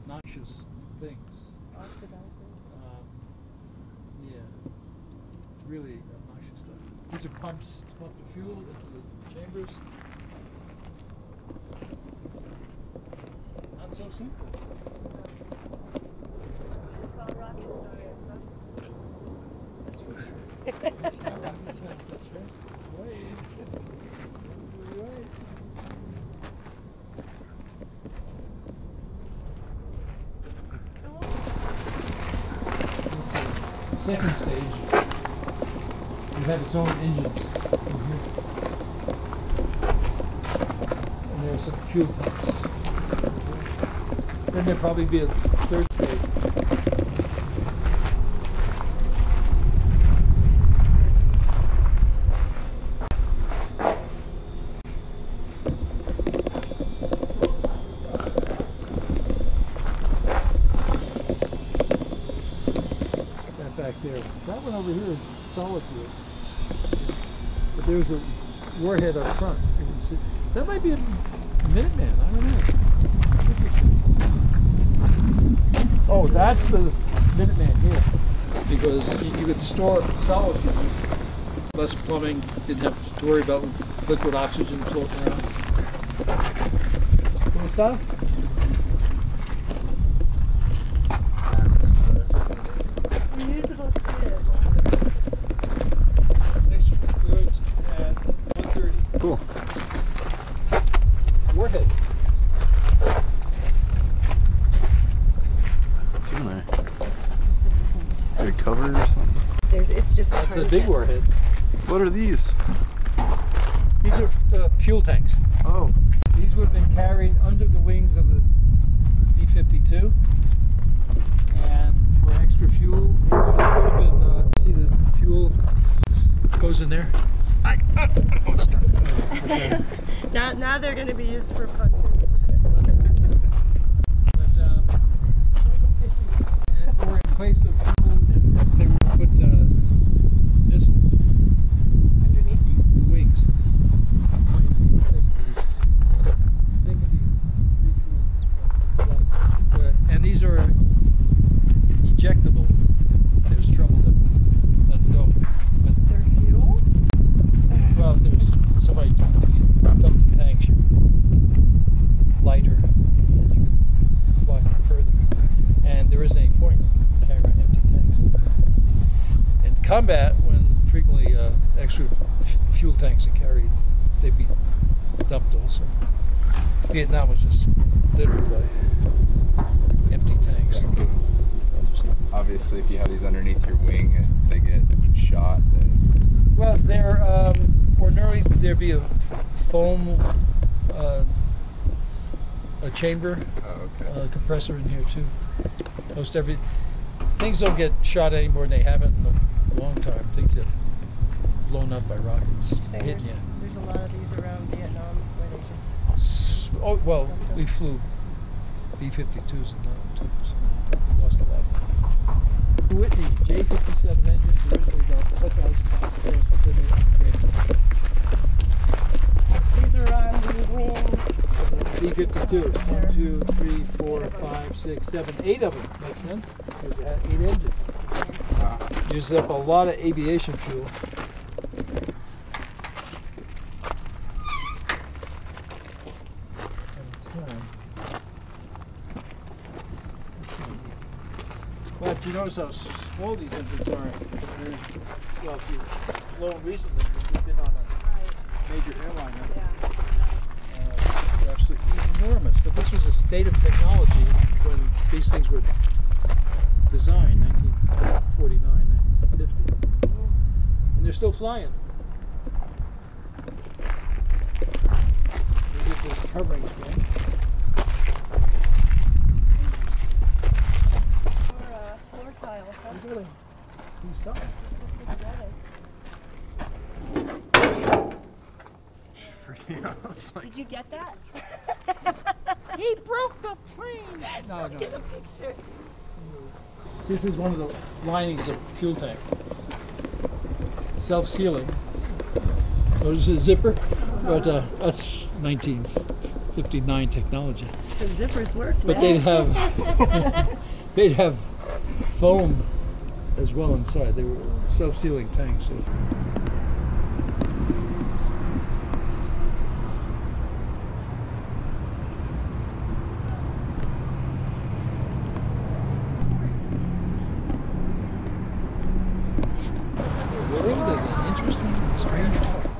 noxious things. Oxidizers. Yeah, really obnoxious stuff. These are pumps to pump the fuel into the chambers. Not so simple. It's called rocket science, huh? That's for sure. It's not rocket science, that's right. That's right. Second stage, you have its own engines in here. And there are some fuel pumps. Then there'll probably be a third stage. Back there. That one over here is solid fuel. But there's a warhead up front. You can see. That might be a Minuteman. I don't know. Oh, that's the Minuteman here. because you could store solid fuels, less plumbing, didn't have to worry about liquid oxygen floating around. Cool stuff? Reusable skid. Next, we're going to add 130. Cool. Warhead. What's in there? Is it a cover or something? It's just That's a big warhead. What are these? These are fuel tanks. Oh. These would have been carried under the wings of the B-52, and for extra fuel, it would have been, see the fuel goes in there. Oh, it's done. Okay. Now they're going to be used for pontoons. But, or in place of fuel, they would put missiles underneath these wings. They can be refueled. And these are ejectable. There's trouble to let them go. But they're fuel? Well, if there's somebody, if you dump the tanks, you're lighter, and you can fly further. And there isn't any point in carrying around empty tanks. In combat, when frequently extra fuel tanks are carried, they'd be dumped also. Vietnam was just littered by empty tanks. Yeah, 'cause obviously, if you have these underneath your wing and they get shot, then... Well, there ordinarily there'd be a foam, a chamber, compressor in here too. Most every things don't get shot any more than they haven't in a long time. Things get blown up by rockets. You're saying there's a lot of these around Vietnam where they just. Oh well, we flew B-52s and that too. So we lost a lot. Whitney J-57 engines originally about 4,000 pounds of force, then they upgraded. These are on the wing. B-52. 1, 2, 3, 4, 5, 6, 7, 8 of them. Makes sense? Because it had 8 engines. Uses up a lot of aviation fuel. But you notice how small these engines are. Well, if you've flown recently, you've been on a major airliner. They're absolutely enormous. But this was a state of technology when these things were designed, 1949, 1950. And they're still flying. They get those coverings going. Floor tiles. Really? Who's sorry? Freaked me out. It's like... Did you get that? He broke the plane. No. Get a picture. See, this is one of the linings of fuel tank. Self-sealing. Oh, this is a zipper, but that's 1959 technology. The zippers work. But they'd have foam as well inside. They were self-sealing tanks. So. The world is an interesting, strange place.